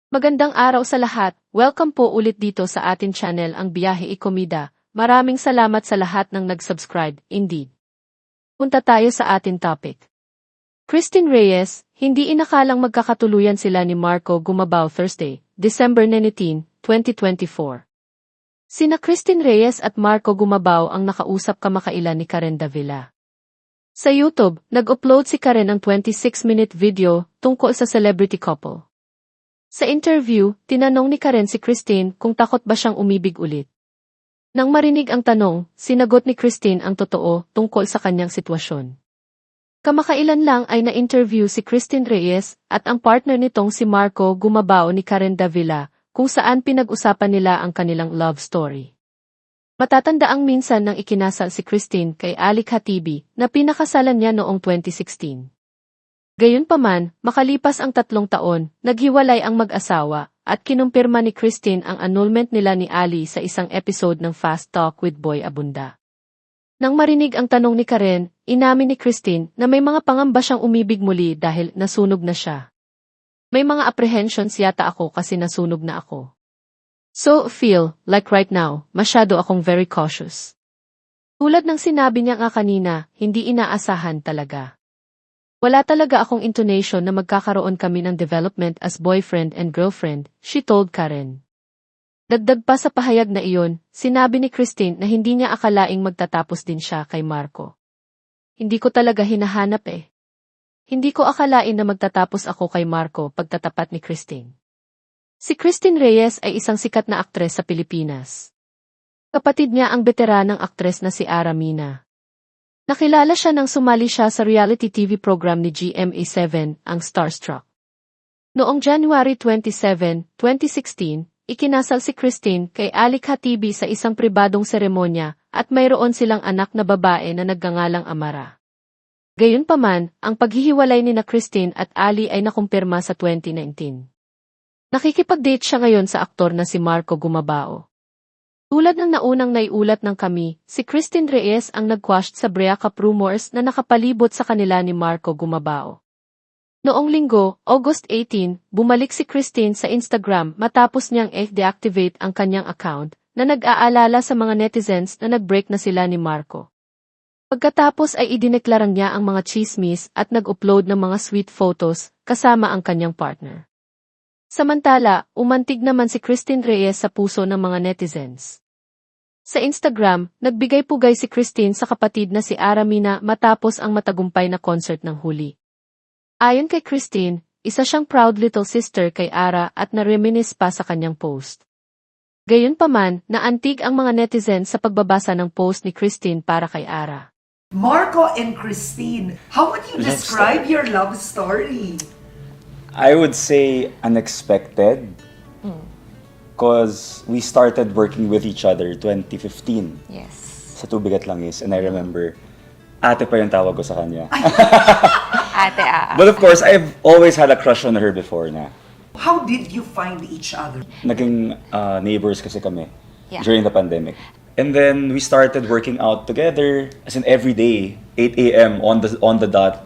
Magandang araw sa lahat. Welcome po ulit dito sa atin channel ang Biyahe Ikomida. Maraming salamat sa lahat ng nag-subscribe, indeed. Punta tayo sa atin topic. Christine Reyes, hindi inakalang magkakatuluyan sila ni Marco Gumabao Thursday, December 19, 2024. Sina Christine Reyes at Marco Gumabao ang nakausap kamakailan ni Karen Davila. Sa YouTube, nag-upload si Karen ng 26-minute video tungkol sa celebrity couple. Sa interview, tinanong ni Karen si Christine kung takot ba siyang umibig ulit. Nang marinig ang tanong, sinagot ni Christine ang totoo tungkol sa kanyang sitwasyon. Kamakailan lang ay na-interview si Christine Reyes at ang partner nitong si Marco Gumabao ni Karen Davila kung saan pinag-usapan nila ang kanilang love story. Matatandaang minsan nang ikinasal si Christine kay Ali Khatibi na pinakasalan niya noong 2016. Gayunpaman, makalipas ang 3 taon, naghiwalay ang mag-asawa, at kinumpirma ni Christine ang annulment nila ni Ali sa isang episode ng Fast Talk with Boy Abunda. Nang marinig ang tanong ni Karen, inamin ni Christine na may mga pangamba siyang umibig muli dahil nasunog na siya. May mga apprehensions yata ako kasi nasunog na ako. So, feel like right now, masyado akong very cautious. Tulad ng sinabi niya nga kanina, hindi inaasahan talaga. Wala talaga akong intonation na magkakaroon kami ng development as boyfriend and girlfriend, she told Karen. Dagdag pa sa pahayag na iyon, sinabi ni Christine na hindi niya akalaing magtatapos din siya kay Marco. Hindi ko talaga hinahanap eh. Hindi ko akalain na magtatapos ako kay Marco pagtatapat ni Christine. Si Christine Reyes ay isang sikat na aktres sa Pilipinas. Kapatid niya ang veteranang aktres na si Ara Mina. Nakilala siya nang sumali siya sa reality TV program ni GMA7, ang Starstruck. Noong January 27, 2016, ikinasal si Christine kay Ali Khatibi sa isang pribadong seremonya at mayroon silang anak na babae na nagngangalang Amara. Gayunpaman, ang paghihiwalay ni na Christine at Ali ay nakumpirma sa 2019. Nakikipag-date siya ngayon sa aktor na si Marco Gumabao. Tulad ng naunang naiulat ng Kami, si Christine Reyes ang nag-quashed sa breakup rumors na nakapalibot sa kanila ni Marco Gumabao. Noong linggo, August 18, bumalik si Christine sa Instagram matapos niyang deactivate ang kanyang account na nag-aalala sa mga netizens na nag-break na sila ni Marco. Pagkatapos ay idineklarang niya ang mga chismis at nag-upload ng mga sweet photos kasama ang kanyang partner. Samantala, umantig naman si Christine Reyes sa puso ng mga netizens. Sa Instagram, nagbigay-pugay si Christine sa kapatid na si Ara Mina matapos ang matagumpay na concert ng huli. Ayon kay Christine, isa siyang proud little sister kay Ara at na-reminisce pa sa kanyang post. Gayunpaman, naantig ang mga netizens sa pagbabasa ng post ni Christine para kay Ara. Marco and Christine, how would you describe your love story? I would say unexpected because we started working with each other 2015 Yes. sa Tubig at Langis, and I remember ate pa yung tawag ko sa kanya. Ate, But of course, I've always had a crush on her before na. How did you find each other? Naging neighbors kasi kami Yeah. during the pandemic. And then we started working out together as in every day, 8 a.m. on the dot.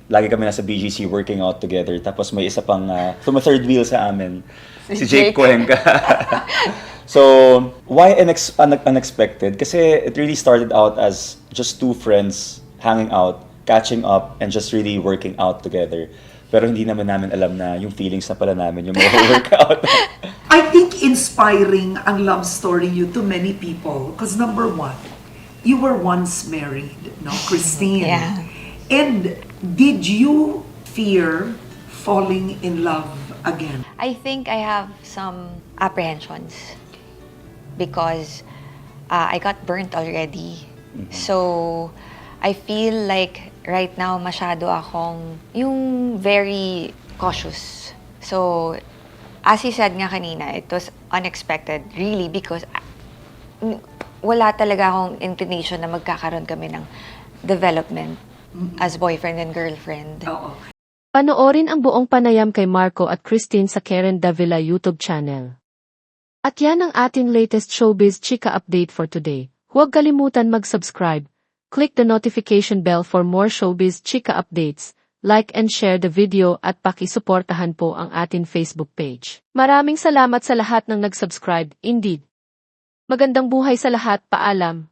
Lagi kami nasa BGC working out together. Tapos may isa pang third wheel sa amin. Si Jake Cuenca. So, why unexpected? Kasi it really started out as just two friends hanging out, catching up, and just really working out together. Pero hindi naman namin alam na yung feelings na pala namin yung mga workout. I think inspiring ang love story you to many people. Because number one, you were once married, no, Christine? Yeah. And did you fear falling in love again? I think I have some apprehensions because I got burnt already. So, I feel like right now masyado akong yung very cautious. So, as you said nga kanina, it was unexpected really because wala talaga akong inclination na magkakaroon kami ng development as boyfriend and girlfriend. Oo. Panoorin ang buong panayam kay Marco at Christine sa Karen Davila YouTube channel. At yan ang ating latest showbiz chika update for today. Huwag kalimutan mag-subscribe. Click the notification bell for more showbiz chika updates. like and share the video at pakisuportahan po ang atin Facebook page. Maraming salamat sa lahat ng nag-subscribe, indeed. Magandang buhay sa lahat, paalam.